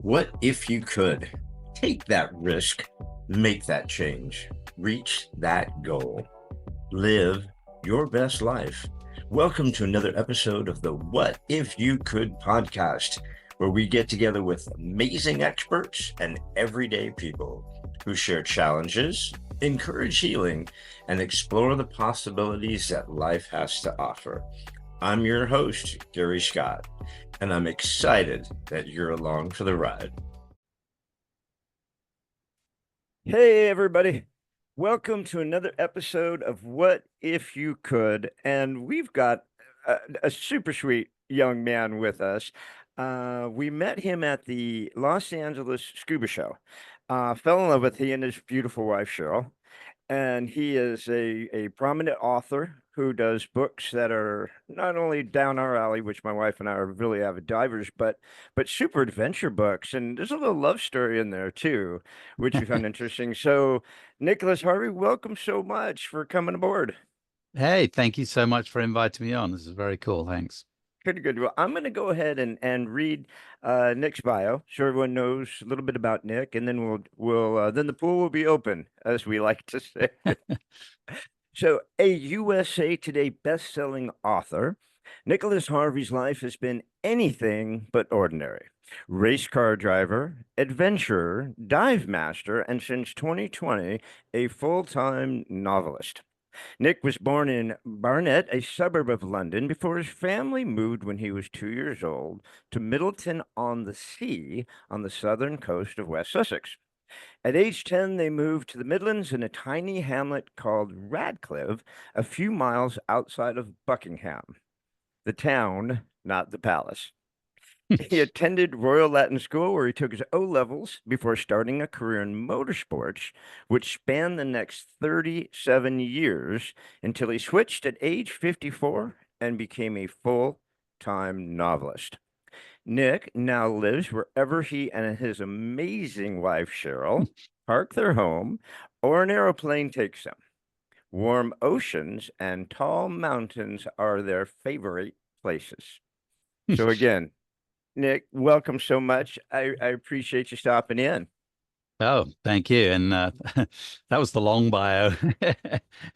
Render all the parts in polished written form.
What if you could take that risk, make that change, reach that goal, live your best life? Welcome to another episode of the What If You Could podcast, where we get together with amazing experts and everyday people who share challenges, encourage healing, and explore the possibilities that life has to offer. I'm your host, Gary Scott, and I'm excited that you're along for the ride. Hey, everybody. Welcome to another episode of What If You Could. And we've got a super sweet young man with us. We met him at the Los Angeles Scuba Show. Fell in love with he and his beautiful wife, Cheryl. And he is a prominent author who does books that are not only down our alley, which my wife and I are really avid divers, but super adventure books. And there's a little love story in there too, which we found interesting. So, Nicholas Harvey, welcome so much for coming aboard. Hey, thank you so much for inviting me on. This is very cool. Thanks. Pretty good. Well, I'm going to go ahead and read Nick's bio, so everyone knows a little bit about Nick, and then we'll then the pool will be open, as we like to say. So, a USA Today best-selling author, Nicholas Harvey's life has been anything but ordinary. Racecar driver, adventurer, dive master, and since 2020, a full-time novelist. Nick was born in Barnet, a suburb of London, before his family moved when he was 2 years old to Middleton-on-the-Sea on the southern coast of West Sussex. At age 10, they moved to the Midlands in a tiny hamlet called Radcliffe, a few miles outside of Buckingham. The town, not the palace. He attended Royal Latin School, where he took his O levels before starting a career in motorsports, which spanned the next 37 years until he switched at age 54 and became a full-time novelist. Nick now lives wherever he and his amazing wife, Cheryl, park their home or an aeroplane takes them. Warm oceans and tall mountains are their favorite places. So again, Nick, welcome so much. I appreciate you stopping in. Oh, thank you. And that was the long bio.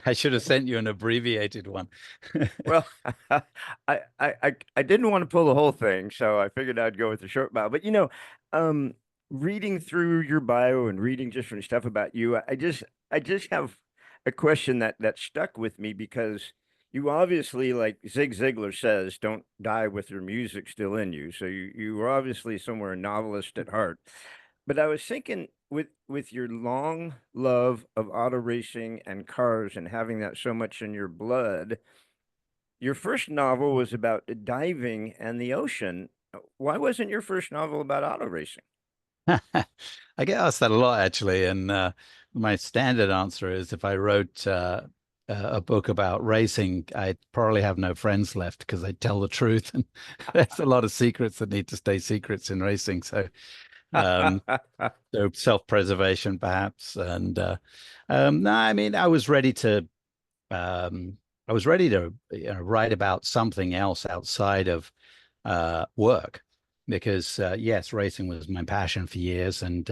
I should have sent you an abbreviated one. Well, I didn't want to pull the whole thing, so I figured I'd go with the short bio. But reading through your bio and reading different stuff about you, I just have a question that stuck with me because you obviously, like Zig Ziglar says, don't die with your music still in you. So you were obviously somewhere a novelist at heart. But I was thinking with your long love of auto racing and cars and having that so much in your blood, your first novel was about diving and the ocean. Why wasn't your first novel about auto racing? I get asked that a lot, actually. And my standard answer is if I wrote a book about racing, I'd probably have no friends left because I'd tell the truth. And there's a lot of secrets that need to stay secrets in racing. Um, so self-preservation, perhaps. And no, I mean, I was ready to write about something else outside of work because yes, racing was my passion for years, and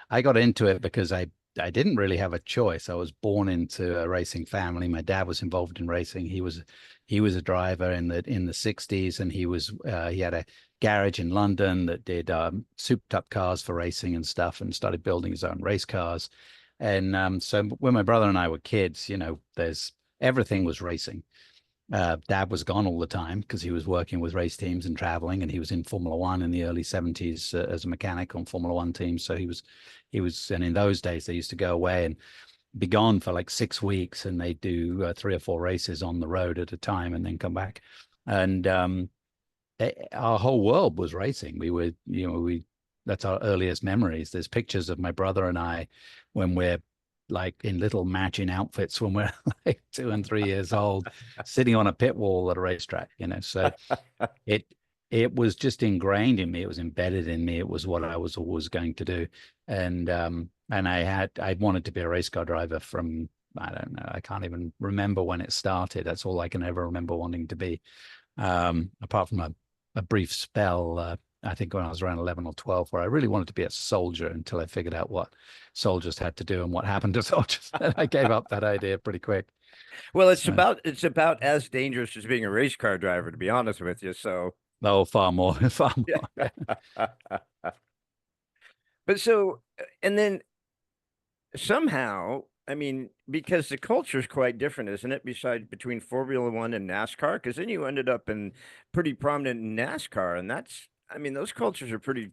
I got into it because I didn't really have a choice. I was born into a racing family. My dad was involved in racing. He was a driver in the 60s, and he had a garage in London that did souped up cars for racing and stuff, and started building his own race cars. And so when my brother and I were kids, there's everything was racing. Dad was gone all the time because he was working with race teams and traveling, and he was in Formula One in the early 70s as a mechanic on Formula One teams. So and in those days they used to go away and be gone for like 6 weeks, and they do 3 or 4 races on the road at a time and then come back. And our whole world was racing. That's our earliest memories. There's pictures of my brother and I when we're like in little matching outfits when we're like 2 and 3 years old, sitting on a pit wall at a racetrack, So it it was just ingrained in me. It was embedded in me. It was what I was always going to do. And I wanted to be a race car driver from, I don't know, I can't even remember when it started. That's all I can ever remember wanting to be. Apart from a brief spell I think when I was around 11 or 12, where I really wanted to be a soldier until I figured out what soldiers had to do and what happened to soldiers. And I gave up that idea pretty quick. Well, So, it's about as dangerous as being a race car driver, to be honest with you. So, no, far more, far yeah. more. Yeah. But so, and then somehow, I mean, because the culture is quite different, isn't it? Besides between Formula One and NASCAR, because then you ended up in pretty prominent in NASCAR, and that's, I mean, those cultures are pretty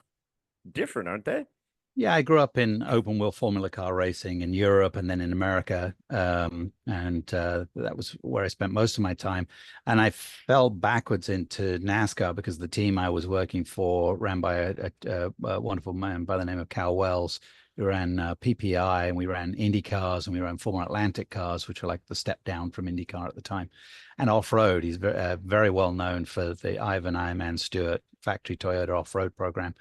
different, aren't they? Yeah, I grew up in open wheel formula car racing in Europe and then in America. And that was where I spent most of my time. And I fell backwards into NASCAR because the team I was working for ran by a wonderful man by the name of Cal Wells. We ran PPI and we ran Indy cars and we ran Formula Atlantic cars, which were like the step down from IndyCar at the time. And off-road, he's very well known for the Ironman Stewart factory Toyota off-road program.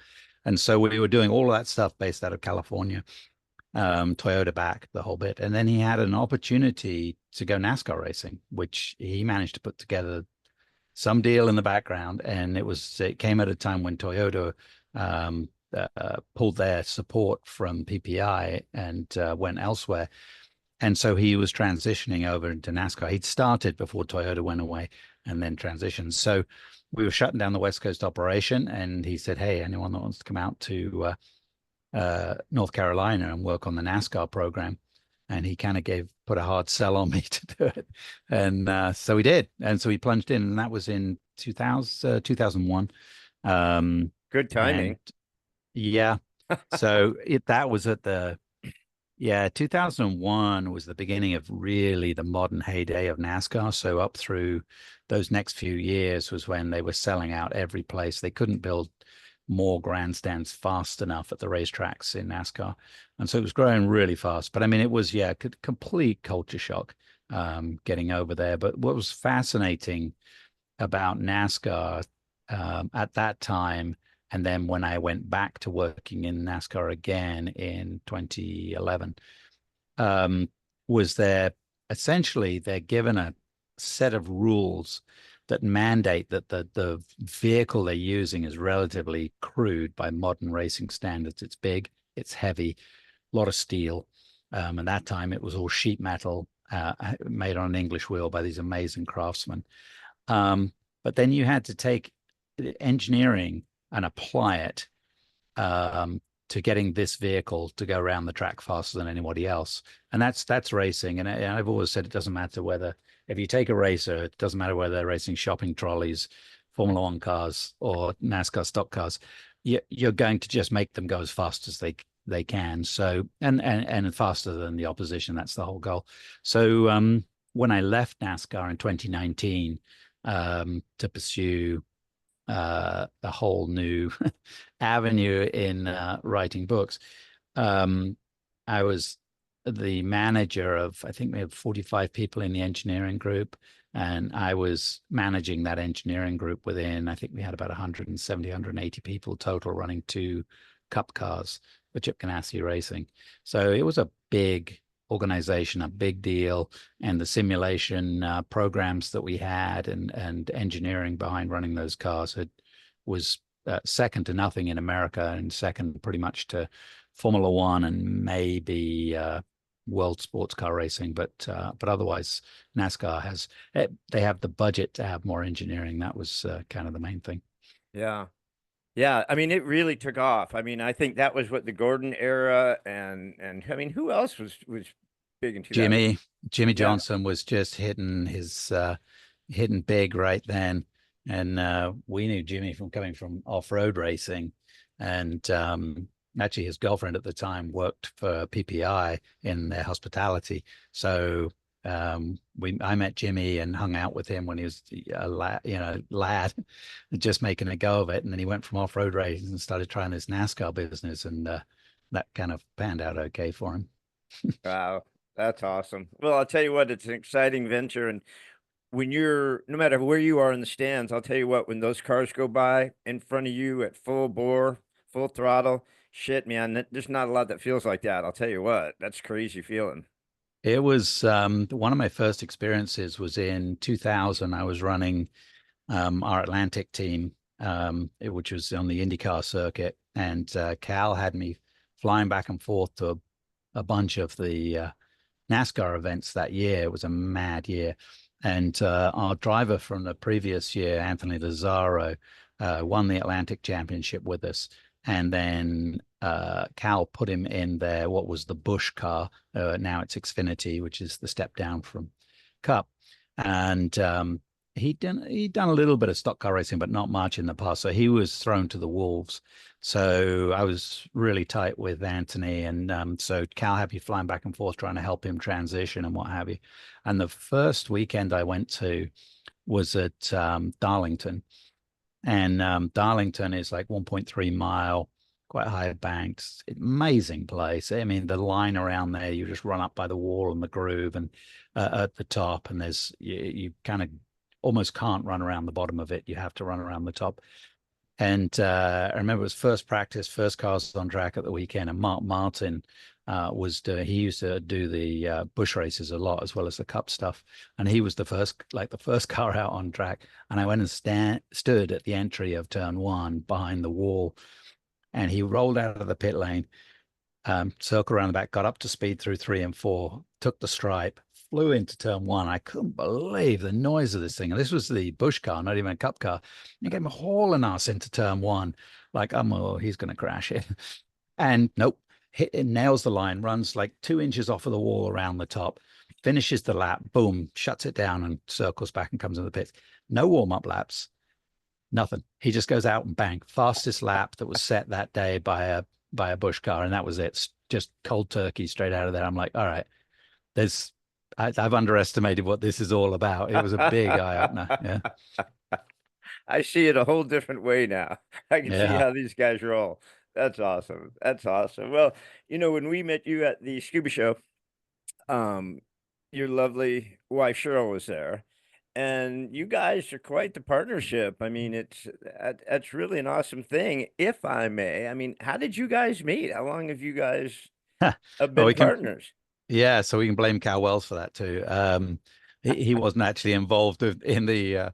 And so we were doing all of that stuff based out of California, Toyota back, the whole bit. And then he had an opportunity to go NASCAR racing, which he managed to put together some deal in the background. And it came at a time when Toyota pulled their support from PPI and went elsewhere. And so he was transitioning over into NASCAR. He'd started before Toyota went away and then transitioned. So we were shutting down the West Coast operation, and he said, "Hey, anyone that wants to come out to North Carolina and work on the NASCAR program?" And he kind of put a hard sell on me to do it. And so we did. And so we plunged in, and that was in 2001. Good And timing. yeah, so that was at the, yeah, 2001 was the beginning of really the modern heyday of NASCAR. So up through those next few years was when they were selling out every place. They couldn't build more grandstands fast enough at the racetracks in NASCAR. And so it was growing really fast. But I mean, it was, yeah, complete culture shock getting over there. But what was fascinating about NASCAR at that time, and then when I went back to working in NASCAR again in 2011, um, was essentially they're given a set of rules that mandate that the vehicle they're using is relatively crude by modern racing standards. It's big, it's heavy, a lot of steel. And that time it was all sheet metal made on an English wheel by these amazing craftsmen. But then you had to take engineering and apply it to getting this vehicle to go around the track faster than anybody else. And that's racing. And I've always said it doesn't matter whether, if you take a racer, it doesn't matter whether they're racing shopping trolleys, Formula One cars, or NASCAR stock cars. You're going to just make them go as fast as they can. So and faster than the opposition. That's the whole goal. So when I left NASCAR in 2019 to pursue a whole new avenue in writing books, I was the manager of, I think we had 45 people in the engineering group, and I was managing that engineering group within, I think we had about 170, 180 people total running 2 cup cars for Chip Ganassi Racing. So it was a big organization, a big deal, and the simulation programs that we had and engineering behind running those cars was second to nothing in America, and second pretty much to Formula One and maybe world sports car racing, but otherwise NASCAR they have the budget to have more engineering. That was kind of the main thing. Yeah. Yeah, I mean, it really took off. I mean, I think that was what the Gordon era and I mean, who else was big in 2000? Jimmy Yeah. Johnson was just hitting big right then. And we knew Jimmy from coming from off-road racing. And actually his girlfriend at the time worked for PPI in their hospitality. So I met Jimmy and hung out with him when he was a lad, just making a go of it. And then he went from off-road racing and started trying this NASCAR business, and that kind of panned out okay for him. Wow, that's awesome. Well, I'll tell you what, it's an exciting venture, and when you're no matter where you are in the stands, I'll tell you what, when those cars go by in front of you at full bore, full throttle, shit, man, there's not a lot that feels like that. I'll tell you what, that's crazy feeling. It was one of my first experiences was in 2000. I was running our Atlantic team, which was on the IndyCar circuit. And Cal had me flying back and forth to a bunch of the NASCAR events that year. It was a mad year. And our driver from the previous year, Anthony Lazzaro, won the Atlantic Championship with us. And then Cal put him in there, what was the Busch car. Now it's Xfinity, which is the step down from Cup. And he'd done a little bit of stock car racing, but not much in the past. So he was thrown to the wolves. So I was really tight with Anthony. And so Cal had me flying back and forth, trying to help him transition and what have you. And the first weekend I went to was at Darlington. And Darlington is like 1.3 mile, quite high banked, amazing place. I mean, the line around there, you just run up by the wall and the groove and at the top, and there's you kind of almost can't run around the bottom of it. You have to run around the top. And I remember it was first practice, first cars on track at the weekend, and Mark Martin he used to do the bush races a lot as well as the cup stuff, and he was the first car out on track. And I went and stood at the entry of turn one behind the wall, and he rolled out of the pit lane, circled around the back, got up to speed through 3 and 4, took the stripe, flew into turn one. I couldn't believe the noise of this thing. And this was the Busch car, not even a cup car. He came hauling us into turn one, like, oh, he's going to crash it. And nope, nails the line, runs like 2 inches off of the wall around the top, finishes the lap, boom, shuts it down and circles back and comes in the pits. No warm-up laps, nothing. He just goes out and bang, fastest lap that was set that day by a Busch car, and that was it. Just cold turkey straight out of there. I'm like, all right, I've underestimated what this is all about. It was a big eye opener. Yeah. I see it a whole different way now. I can see Yeah. how these guys roll. That's awesome. That's awesome. Well, when we met you at the scuba show, um, your lovely wife Cheryl was there, and you guys are quite the partnership. I mean, that's really an awesome thing, if I may. I mean, how did you guys meet? How long have you guys Well, been partners? yeah, so we can blame Cal Wells for that too. He wasn't actually involved in the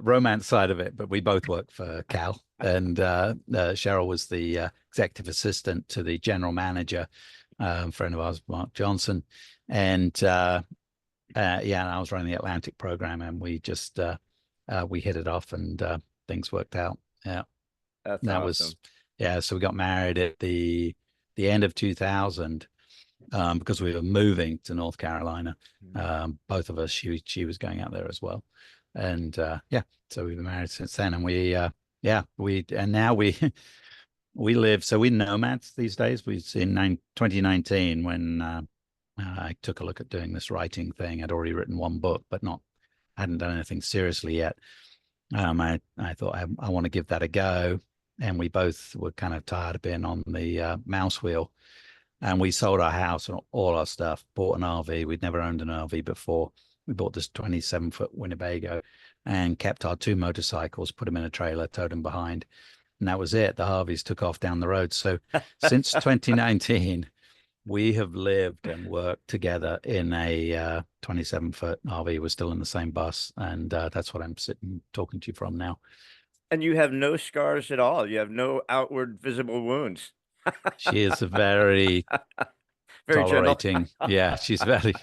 romance side of it, but we both worked for Cal, and Cheryl was the executive assistant to the general manager, friend of ours, Mark Johnson, and yeah, and I was running the Atlantic program, and we just we hit it off, and things worked out. Yeah, That's that awesome. yeah. So we got married at the end of 2000. Because we were moving to North Carolina, both of us. She was going out there as well, and yeah, so we've been married since then. And now we we live. So we're nomads these days. In 2019 when I took a look at doing this writing thing. I'd already written one book, but hadn't done anything seriously yet. I thought I want to give that a go, and we both were kind of tired of being on the mouse wheel. And we sold our house and all our stuff, bought an RV. We'd never owned an RV before. We bought this 27-foot Winnebago and kept our 2 motorcycles, put them in a trailer, towed them behind. And that was it. The Harveys took off down the road. So since 2019, we have lived and worked together in a 27-foot RV. We're still in the same bus. And that's what I'm sitting talking to you from now. And you have no scars at all. You have no outward visible wounds. She is a very Very gentle. tolerating. Yeah, she's very,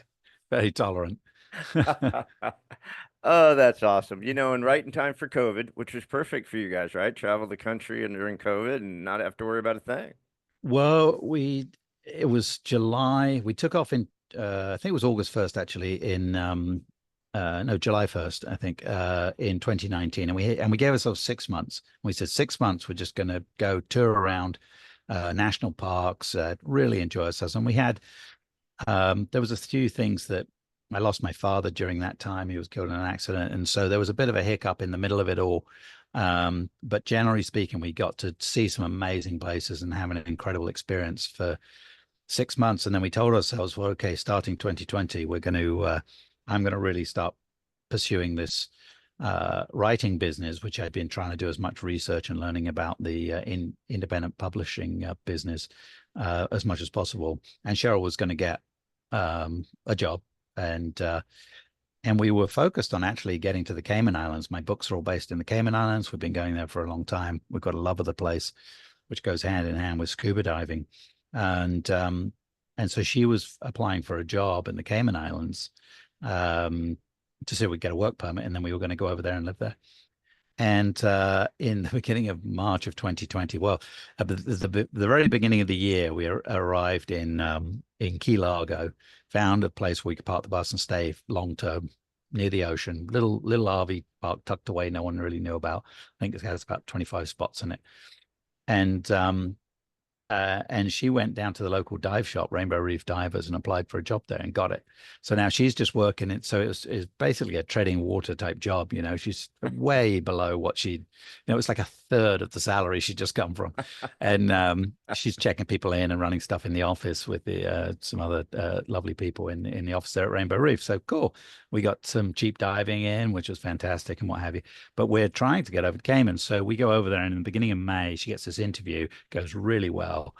very tolerant. Oh, that's awesome. And right in time for COVID, which was perfect for you guys, right? Travel the country and during COVID and not have to worry about a thing. Well, it was July. We took off in I think it was August 1st actually in no, July 1st, I think, in 2019. And we gave ourselves 6 months. We said 6 months we're just going to go tour around national parks, really enjoy ourselves. And we had there was a few things that I lost my father during that time. He was killed in an accident, and so there was a bit of a hiccup in the middle of it all. But generally speaking, we got to see some amazing places and have an incredible experience for 6 months. And then we told ourselves, well, okay, starting 2020, I'm going to really start pursuing this writing business, which I'd been trying to do as much research and learning about the independent publishing business as much as possible. And Cheryl was going to get a job, and And we were focused on actually getting to the Cayman Islands. My books are all based in the Cayman Islands. We've been going there for a long time. We've got a love of the place, which goes hand in hand with scuba diving. And and so she was applying for a job in the Cayman Islands to see if we could get a work permit, and then we were going to go over there and live there. And in the beginning of March of 2020, well, at the very beginning of the year, we arrived in Key Largo, found a place where we could park the bus and stay long term near the ocean. Little RV park tucked away, no one really knew about. I think it has about 25 spots in it. And she went down to the local dive shop, Rainbow Reef Divers, and applied for a job there and got it. So now she's just working it. So it's basically a treading water type job. You know, she's way below what it's like a third of the salary she'd just come from. And she's checking people in and running stuff in the office with some other lovely people in the office there at Rainbow Reef. So cool. We got some cheap diving in, which was fantastic and what have you. But we're trying to get over to Cayman. So we go over there, and in the beginning of May, she gets this interview, goes really well.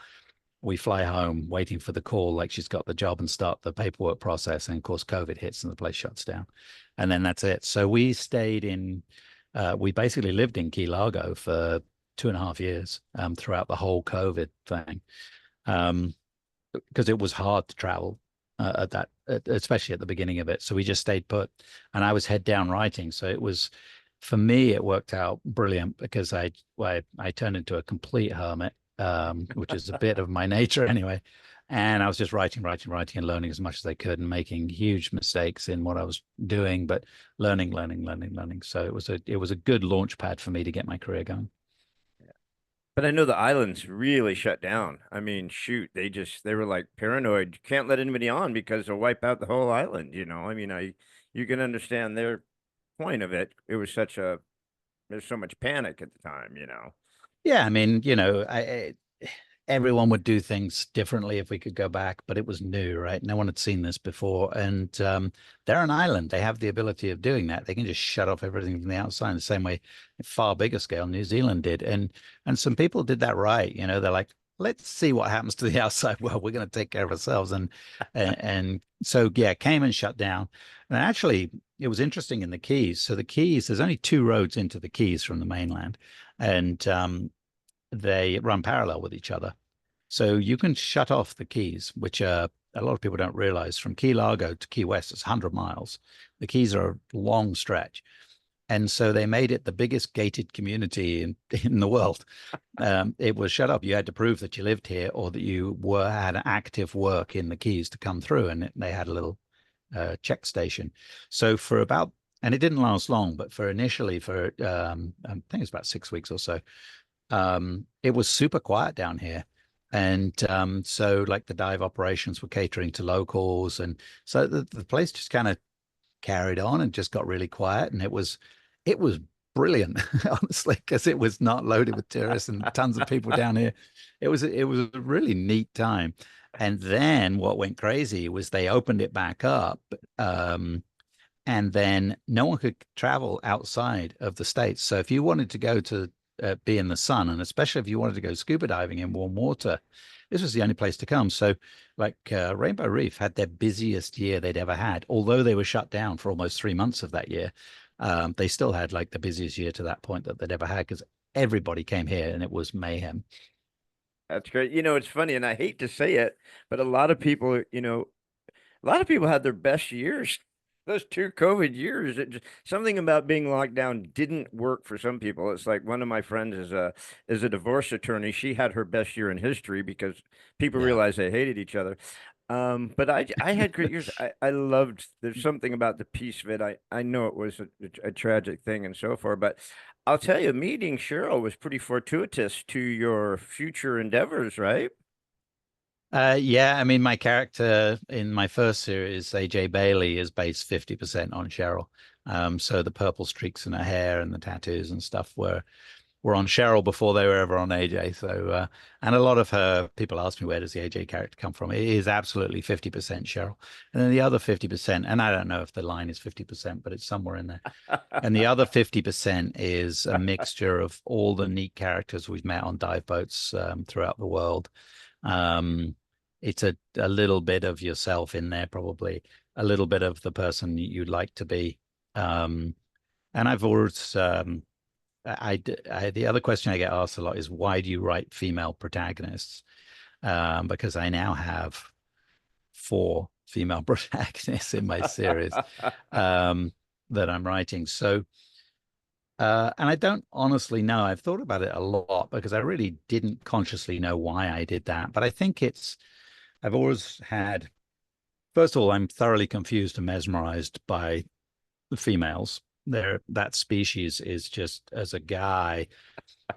We fly home waiting for the call, like she's got the job, and start the paperwork process. And of course, COVID hits and the place shuts down. And then that's it. So we we basically lived in Key Largo for 2.5 years throughout the whole COVID thing. Because it was hard to travel especially at the beginning of it. So we just stayed put, and I was head down writing. So for me, it worked out brilliant because I turned into a complete hermit, which is a bit of my nature anyway. And I was just writing and learning as much as I could, and making huge mistakes in what I was doing, but learning. So it was a good launch pad for me to get my career going. But I know the islands really shut down. I mean, shoot, they were like paranoid. You can't let anybody on because they'll wipe out the whole island, you know. I mean, you can understand their point of it. It was there's so much panic at the time, you know. Yeah, I mean, everyone would do things differently if we could go back, but it was new, right? No one had seen this before. And they're an island. They have the ability of doing that. They can just shut off everything from the outside, the same way, far bigger scale, New Zealand did. And some people did that right. You know, they're like, let's see what happens to the outside world. We're going to take care of ourselves. And so, yeah, Cayman shut down. And actually, it was interesting in the Keys. So the Keys, there's only 2 roads into the Keys from the mainland. And they run parallel with each other. So you can shut off the Keys, which a lot of people don't realize. From Key Largo to Key West, it's 100 miles. The Keys are a long stretch. And so they made it the biggest gated community in the world. It was shut up. You had to prove that you lived here, or that you had an active work in the Keys to come through. And they had a little check station. So and it didn't last long, but initially, I think it's about 6 weeks or so, it was super quiet down here. And so like the dive operations were catering to locals. And so the place just kind of carried on and just got really quiet. And it was brilliant, honestly, because it was not loaded with tourists and tons of people down here. It was a really neat time. And then what went crazy was they opened it back up. And then no one could travel outside of the States. So if you wanted to go to be in the sun, and especially if you wanted to go scuba diving in warm water, this was the only place to come. So like Rainbow Reef had their busiest year they'd ever had, although they were shut down for almost 3 months of that year. They still had like the busiest year to that point that they'd ever had, because everybody came here and it was mayhem. That's great. You know, it's funny, and I hate to say it, but a lot of people had their best years. Those 2 COVID years, something about being locked down didn't work for some people. It's like one of my friends is a divorce attorney. She had her best year in history because people Yeah. realized they hated each other. But I had great years. I loved. There's something about the peace of it. I know it was a tragic thing and so forth, but I'll tell you, meeting Cheryl was pretty fortuitous to your future endeavors, right? Yeah, I mean, my character in my first series, ajbailey, is based 50% on Cheryl. So the purple streaks in her hair and the tattoos and stuff were on Cheryl before they were ever on AJ. So, and a lot of her people ask me, where does the AJ character come from? It is absolutely 50% Cheryl. And then the other 50%, and I don't know if the line is 50%, but it's somewhere in there. And the other 50% is a mixture of all the neat characters we've met on dive boats throughout the world. It's a little bit of yourself in there, probably. a little bit of the person you'd like to be. And I've always, the other question I get asked a lot is, why do you write female protagonists? Because I now have 4 female protagonists in my series that I'm writing. So, and I don't honestly know. I've thought about it a lot because I really didn't consciously know why I did that. But I think I've always had, first of all, I'm thoroughly confused and mesmerized by the females. That species is just, as a guy,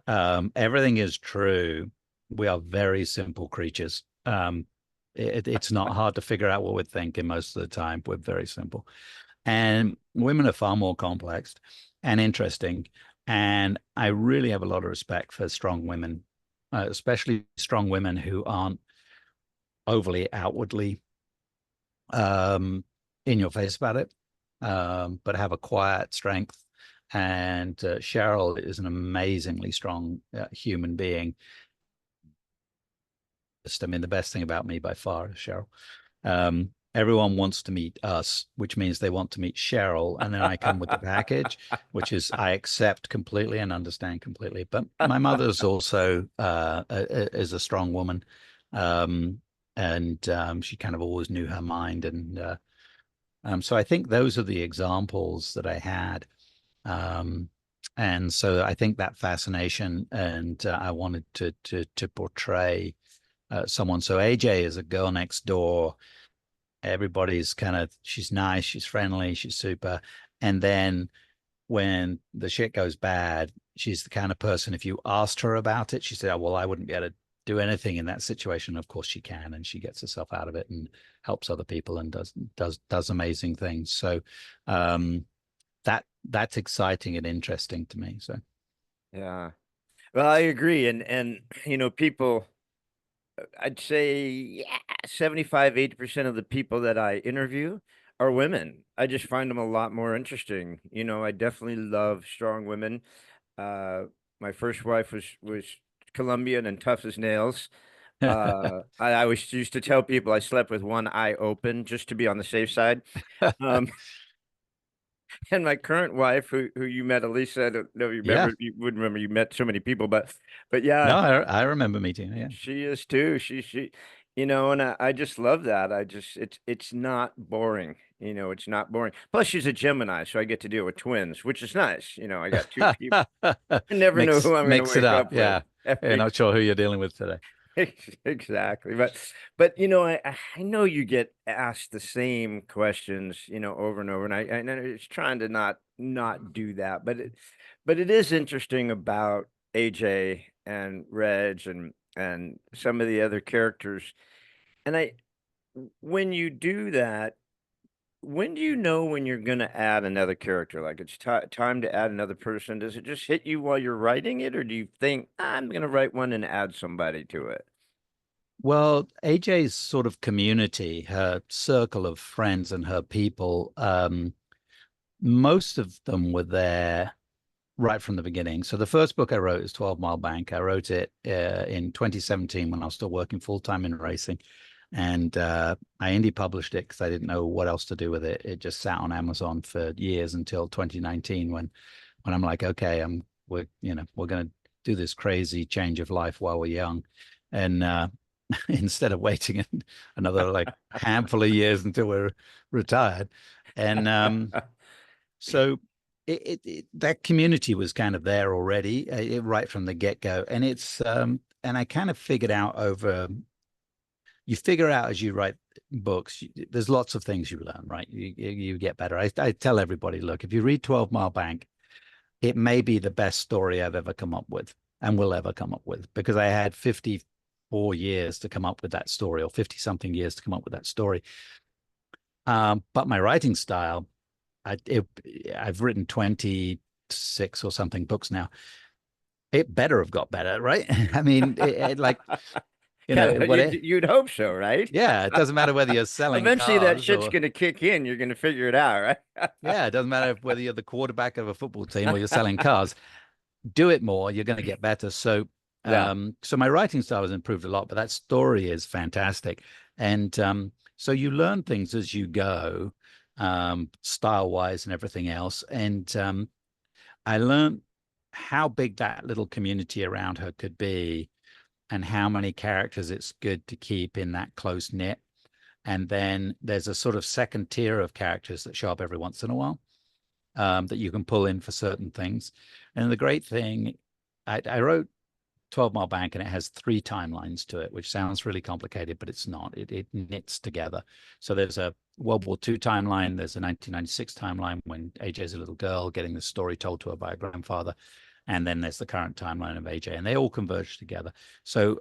everything is true. We are very simple creatures. It's not hard to figure out what we're thinking most of the time. We're very simple. And women are far more complex and interesting. And I really have a lot of respect for strong women, especially strong women who aren't overly outwardly in your face about it, but have a quiet strength. And Cheryl is an amazingly strong human being. I mean, the best thing about me by far is Cheryl. Everyone wants to meet us, which means they want to meet Cheryl. And then I come with the package, which is I accept completely and understand completely. But my mother's also is a strong woman. And she kind of always knew her mind. And so I think those are the examples that I had. And so I think that fascination, and I wanted to portray someone. So AJ is a girl next door. Everybody's kind of, she's nice, she's friendly, she's super. And then when the shit goes bad, she's the kind of person, if you asked her about it, she said, oh, well, I wouldn't be able to do anything in that situation. Of course she can, and she gets herself out of it and helps other people and does amazing things. So that's exciting and interesting to me. So Yeah. Well, I agree. And people, I'd say, yeah, 75, 80% of the people that I interview are women. I just find them a lot more interesting. I definitely love strong women. Uh, my first wife was Colombian and tough as nails. I always used to tell people I slept with one eye open just to be on the safe side. Um, and my current wife, who you met, Elisa, I don't know if you yeah, remember, you wouldn't remember, you met so many people, but yeah, no, I remember meeting her. Yeah. she is too. And I just love that. It's not boring. It's not boring. Plus, she's a Gemini, so I get to deal with twins, which is nice. I got 2 people. I never know who I'm going to Mix it wake up. up with. Yeah. You're not sure who you're dealing with today. Exactly. But I know you get asked the same questions, over and over, and I know it's trying to not do that, but it is interesting about AJ and Reg and some of the other characters. And when you do that, when do you know when you're going to add another character? Like it's time to add another person? Does it just hit you while you're writing it, or do you think, I'm going to write one and add somebody to it? Well, AJ's sort of community, her circle of friends and her people, most of them were there right from the beginning. So the first book I wrote is 12 Mile Bank. I wrote it in 2017 when I was still working full time in racing. And I indie published it because I didn't know what else to do with it. It just sat on Amazon for years until 2019 when I'm like, okay, we're going to do this crazy change of life while we're young. And instead of waiting another like handful of years until we're retired. And so that community was kind of there already, right from the get-go. And and I kind of figured out you figure out as you write books, there's lots of things you learn, right? You get better. I tell everybody, look, if you read 12 Mile Bank, it may be the best story I've ever come up with and will ever come up with, because I had 54 years to come up with that story, or 50 something years to come up with that story. But my writing style, I've written 26 or something books now. It better have got better, right? I mean, like, Yeah, what you'd hope so, right? yeah, it doesn't matter whether you're selling Eventually that cars shit's or, going to kick in. You're going to figure it out, right? yeah, it doesn't matter whether you're the quarterback of a football team or you're selling cars. Do it more, you're going to get better. So, Yeah. so my writing style has improved a lot, but that story is fantastic. And So you learn things as you go, style wise and everything else. And I learned how big that little community around her could be and how many characters it's good to keep in that close knit. And then there's a sort of second tier of characters that show up every once in a while, that you can pull in for certain things. And the great thing, I wrote 12 Mile Bank and it has 3 timelines to it, which sounds really complicated, but it's not. It knits together. So there's a World War II timeline, there's a 1996 timeline when AJ's a little girl getting the story told to her by a grandfather, and then there's the current timeline of AJ, and they all converge together. So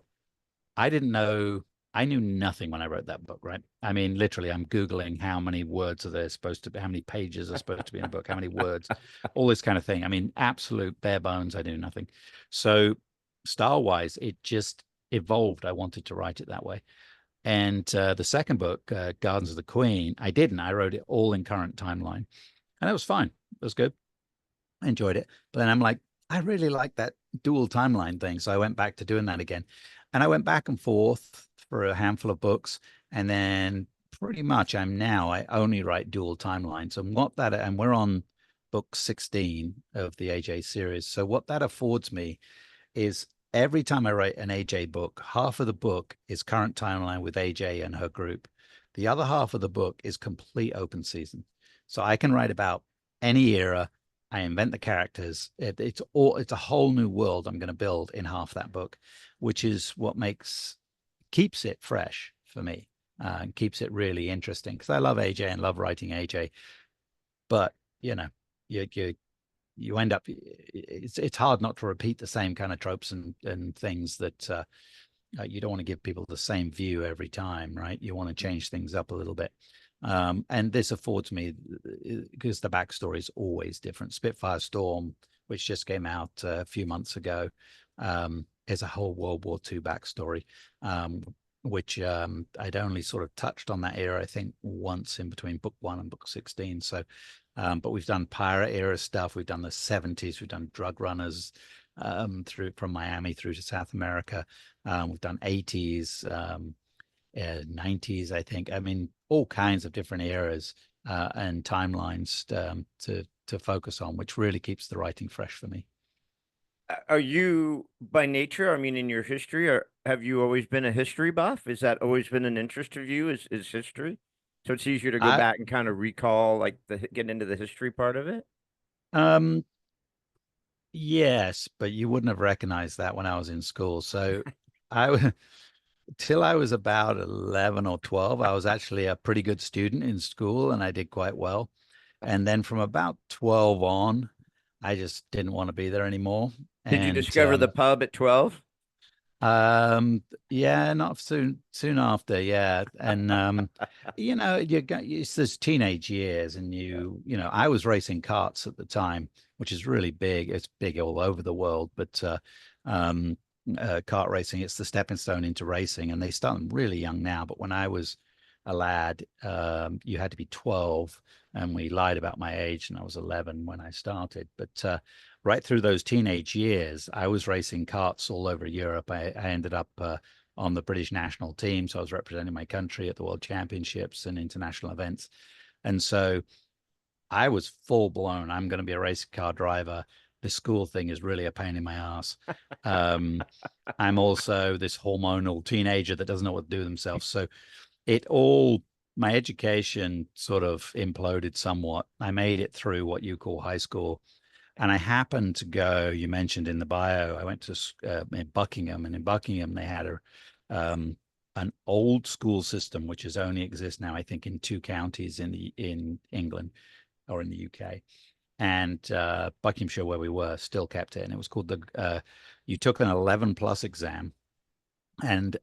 I knew nothing when I wrote that book, right? I mean, literally, I'm Googling how many words are there supposed to be, how many pages are supposed to be in a book, how many words, all this kind of thing. I mean, absolute bare bones. I knew nothing. So style wise, it just evolved. I wanted to write it that way. And the second book, Gardens of the Queen, I didn't. I wrote it all in current timeline, and it was fine. It was good. I enjoyed it. But then I'm like, I really like that dual timeline thing. So I went back to doing that again. And I went back and forth for a handful of books. And then pretty much I only write dual timelines. And we're on book 16 of the AJ series. So what that affords me is every time I write an AJ book, half of the book is current timeline with AJ and her group. The other half of the book is complete open season. So I can write about any era. I invent the characters. It's a whole new world I'm going to build in half that book, which is what keeps it fresh for me, and keeps it really interesting, because I love AJ and love writing AJ. But you know, you end up, it's hard not to repeat the same kind of tropes and things that you don't want to give people the same view every time, right? You want to change things up a little bit. And this affords me, because the backstory is always different. Spitfire Storm, which just came out a few months ago, is a whole World War II backstory, which I'd only sort of touched on that era, I think, once in between book 1 and book 16. So, but we've done pirate era stuff. We've done the 70s. We've done drug runners through from Miami through to South America. We've done 80s. 90s, I think. I mean, all kinds of different eras and timelines to focus on, which really keeps the writing fresh for me. Are you by nature, I mean, in your history, or have you always been a history buff? Is that always been an interest of you, is history? So it's easier to go I back and kind of recall, like get into the history part of it? um yes, but you wouldn't have recognized that when I was in school. So I till I was about 11 or 12, I was actually a pretty good student in school and I did quite well. And then from about 12 on, I just didn't want to be there anymore. Did you And discover the pub at 12? yeah, not soon after, yeah. And it's those teenage years, and I was racing karts at the time, which is really big. It's big all over the world, but kart racing, it's the stepping stone into racing, and they start them really young now. But when I was a lad, you had to be 12, and we lied about my age, and I was 11 when I started. But right through those teenage years, I was racing karts all over Europe. I ended up on the British national team, so I was representing my country at the World Championships and international events. And so I was full blown, I'm going to be a race car driver. The school thing is really a pain in my ass. I'm also this hormonal teenager that doesn't know what to do with themselves. So my education sort of imploded somewhat. I made it through what you call high school. And I happened to go, you mentioned in the bio, I went to in Buckingham, and in Buckingham, they had an old school system, which has only exists now, I think, in 2 counties in England or in the UK. And Buckinghamshire, where we were, still kept it. And it was called you took an 11 plus exam, and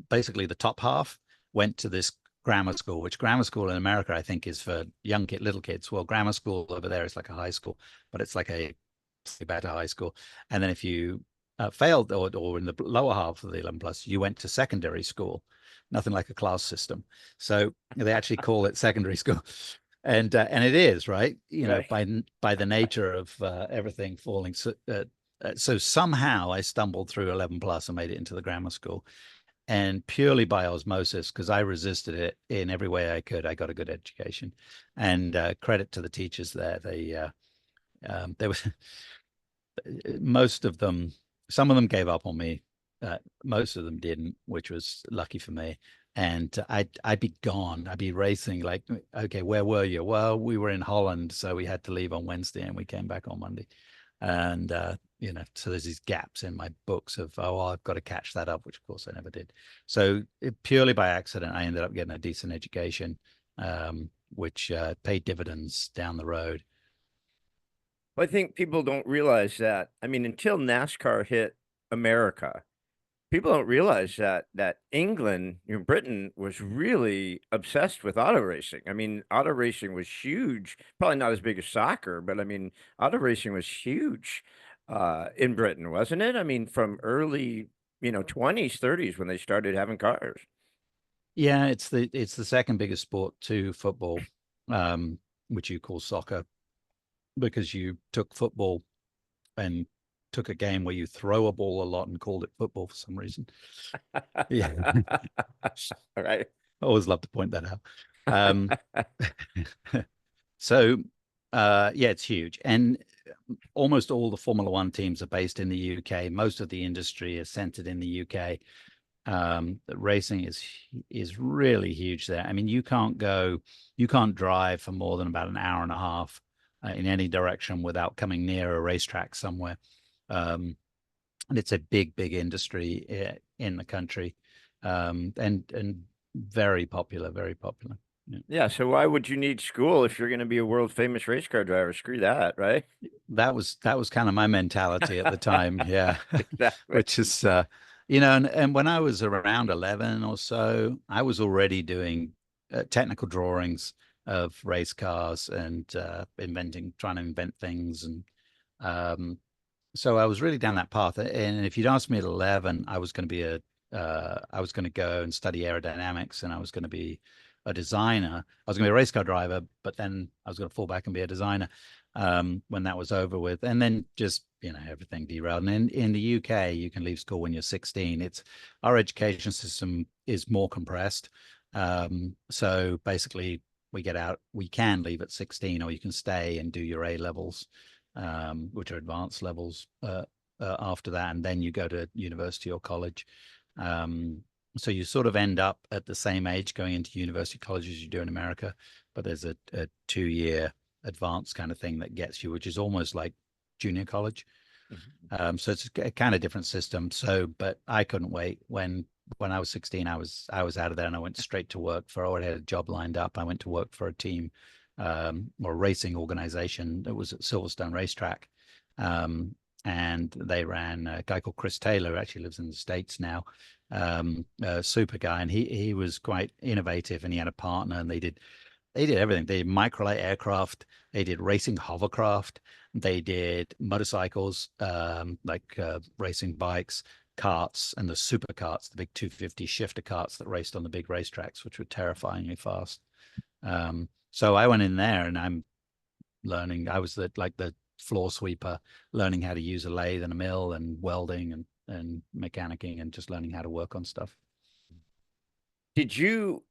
basically the top half went to this grammar school, which grammar school in America, I think, is for little kids. Well, grammar school over there is like a high school, but it's like a better high school. And then if you failed or in the lower half of the 11 plus, you went to secondary school, nothing like a class system. So they actually call it secondary school. And it is, right, Right. by the nature of everything falling. So somehow I stumbled through 11 plus and made it into the grammar school. and purely by osmosis, because I resisted it in every way I could. I got a good education, and credit to the teachers there. There was most of them. Some of them gave up on me. Most of them didn't, which was lucky for me. And I'd be gone. I'd be racing like, okay, where were you? Well, we were in Holland, so we had to leave on Wednesday, and we came back on Monday. And so there's these gaps in my books of, oh, I've got to catch that up, which of course I never did. So purely by accident, I ended up getting a decent education, which paid dividends down the road. I think people don't realize that. I mean, until NASCAR hit America, people don't realize that England, Britain was really obsessed with auto racing. I mean, auto racing was huge. Probably not as big as soccer, but I mean, auto racing was huge in Britain, wasn't it? I mean, from early, 20s, 30s when they started having cars. Yeah, it's the second biggest sport to football, which you call soccer, because you took football and took a game where you throw a ball a lot and called it football for some reason. Yeah. All right. I always love to point that out. Um, so yeah, it's huge. And almost all the Formula One teams are based in the UK. Most of the industry is centered in the UK. Racing is really huge there. I mean, you can't drive for more than about an hour and a half in any direction without coming near a racetrack somewhere. And it's a big industry in the country, and very popular, very popular. Yeah, so why would you need school if you're going to be a world famous race car driver? Screw that, right? That was kind of my mentality at the time. Yeah. Exactly. Which is and when I was around 11 or so, I was already doing technical drawings of race cars and trying to invent things. And so I was really down that path. And if you'd asked me at 11, I was going to go and study aerodynamics, and I was going to be a designer. I was going to be a race car driver, but then I was going to fall back and be a designer when that was over with. And then just, everything derailed. And in the UK, you can leave school when you're 16. Our education system is more compressed. So basically we can leave at 16, or you can stay and do your A levels, which are advanced levels after that. And then you go to university or college. So you sort of end up at the same age going into university college as you do in America, but there's a 2-year advanced kind of thing that gets you, which is almost like junior college. So it's a kind of different system. So, but I couldn't wait. When I was 16, I was out of there, and I went straight to work I already had a job lined up. I went to work for a team or a racing organization that was at Silverstone Racetrack. And they ran a guy called Chris Taylor, who actually lives in the States now, a super guy. And he was quite innovative, and he had a partner, and they did everything. They did microlight aircraft, they did racing hovercraft, they did motorcycles, like racing bikes, karts, and the super karts, the big 250 shifter karts that raced on the big racetracks, which were terrifyingly fast. So I went in there, and I'm learning. I was the floor sweeper, learning how to use a lathe and a mill, and welding and mechanicking, and just learning how to work on stuff. Did you,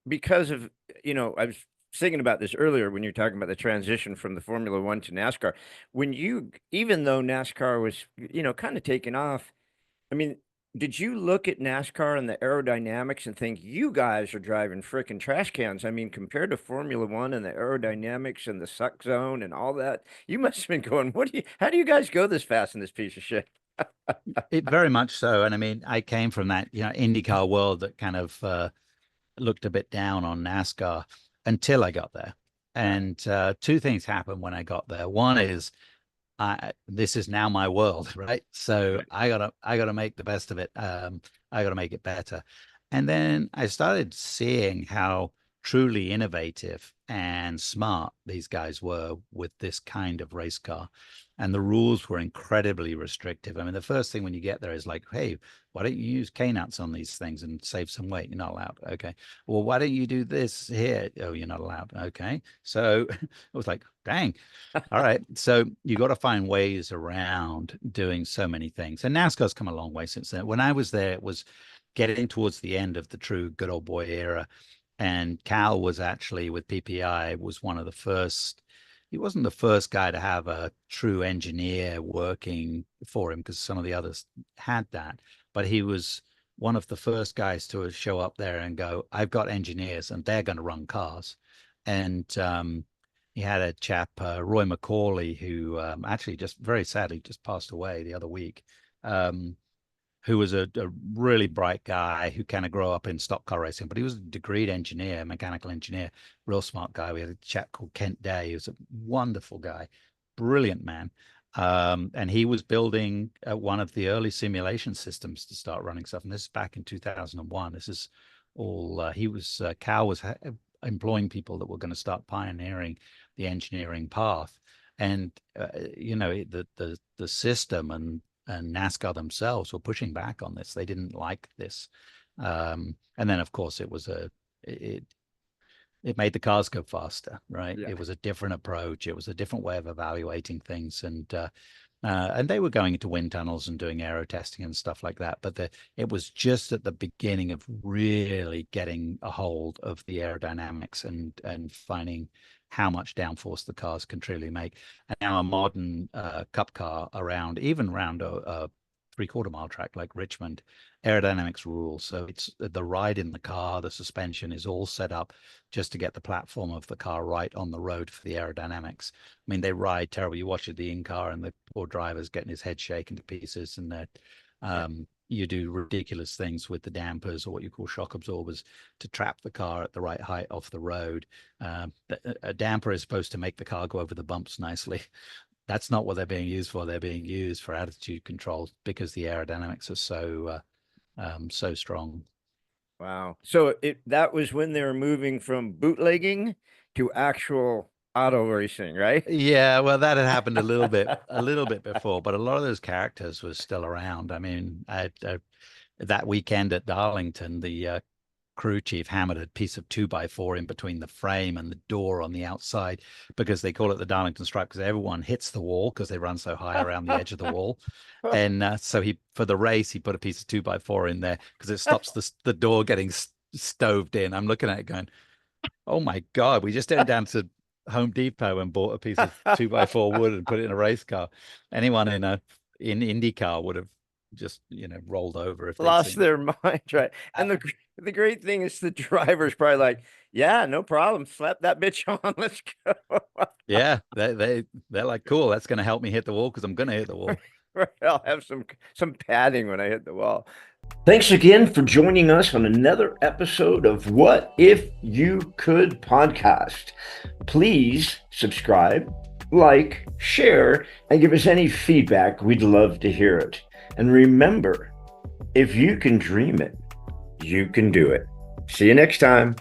because of, I was thinking about this earlier when you're talking about the transition from the Formula One to NASCAR, even though NASCAR was, kind of taking off, I mean, did you look at NASCAR and the aerodynamics and think you guys are driving frickin' trash cans? I mean, compared to Formula One and the aerodynamics and the suck zone and all that, you must have been going, how do you guys go this fast in this piece of shit? It very much so. And I mean, I came from that, IndyCar world that kind of looked a bit down on NASCAR until I got there. And two things happened when I got there. One is this is now my world, right? So I gotta make the best of it. I gotta make it better. And then I started seeing how truly innovative and smart these guys were with this kind of race car. and the rules were incredibly restrictive. I mean, the first thing when you get there is like, hey, why don't you use K-nuts on these things and save some weight? You're not allowed. Okay. Well, why don't you do this here? Oh, you're not allowed. Okay. So it was like, dang. All right. So you got to find ways around doing so many things. And NASCAR's come a long way since then. When I was there, it was getting towards the end of the true good old boy era. And Cal was actually with PPI was one of the first. He wasn't the first guy to have a true engineer working for him because some of the others had that, but he was one of the first guys to show up there and go, I've got engineers and they're going to run cars. And he had a chap, Roy McCauley, who actually just very sadly just passed away the other week, who was a really bright guy who kind of grew up in stock car racing, but he was a degreed engineer, mechanical engineer, real smart guy. We had a chap called Kent Day, who was a wonderful guy, brilliant man. And he was building one of the early simulation systems to start running stuff. And this is back in 2001. This is all, Cal was employing people that were going to start pioneering the engineering path. And, the system and NASCAR themselves were pushing back on this. They didn't like this. And then, of course, it made the cars go faster, right? Yeah. It was a different approach. It was a different way of evaluating things. And they were going into wind tunnels and doing aero testing and stuff like that. But it was just at the beginning of really getting a hold of the aerodynamics and finding how much downforce the cars can truly make. And now a modern cup car even around a 3/4 mile track like Richmond, aerodynamics rules. So it's the ride in the car, the suspension is all set up just to get the platform of the car right on the road for the aerodynamics. I mean, they ride terrible. You watch the in-car and the poor driver's getting his head shaken to pieces, and that you do ridiculous things with the dampers or what you call shock absorbers to trap the car at the right height off the road. A damper is supposed to make the car go over the bumps nicely. That's not what they're being used for. They're being used for attitude control because the aerodynamics are so strong. Wow. So that was when they were moving from bootlegging to actual auto racing, right? Yeah, well, that had happened a little bit before, but a lot of those characters were still around. I mean, that weekend at Darlington, the crew chief hammered a piece of 2x4 in between the frame and the door on the outside because they call it the Darlington stripe because everyone hits the wall because they run so high around the edge of the wall. And so for the race, he put a piece of 2x4 in there because it stops the door getting stoved in. I'm looking at it going, oh my God, we just went down to Home Depot and bought a piece of 2x4 wood and put it in a race car. Anyone in IndyCar would have just rolled over if lost their mind, right? And the great thing is the driver's probably like, yeah, no problem, slap that bitch on, let's go. Yeah, they're like, cool, that's going to help me hit the wall because I'm going to hit the wall. Right, I'll have some padding when I hit the wall. Thanks again for joining us on another episode of What If You Could podcast. Please subscribe, like, share, and give us any feedback. We'd love to hear it. And remember, if you can dream it, you can do it. See you next time.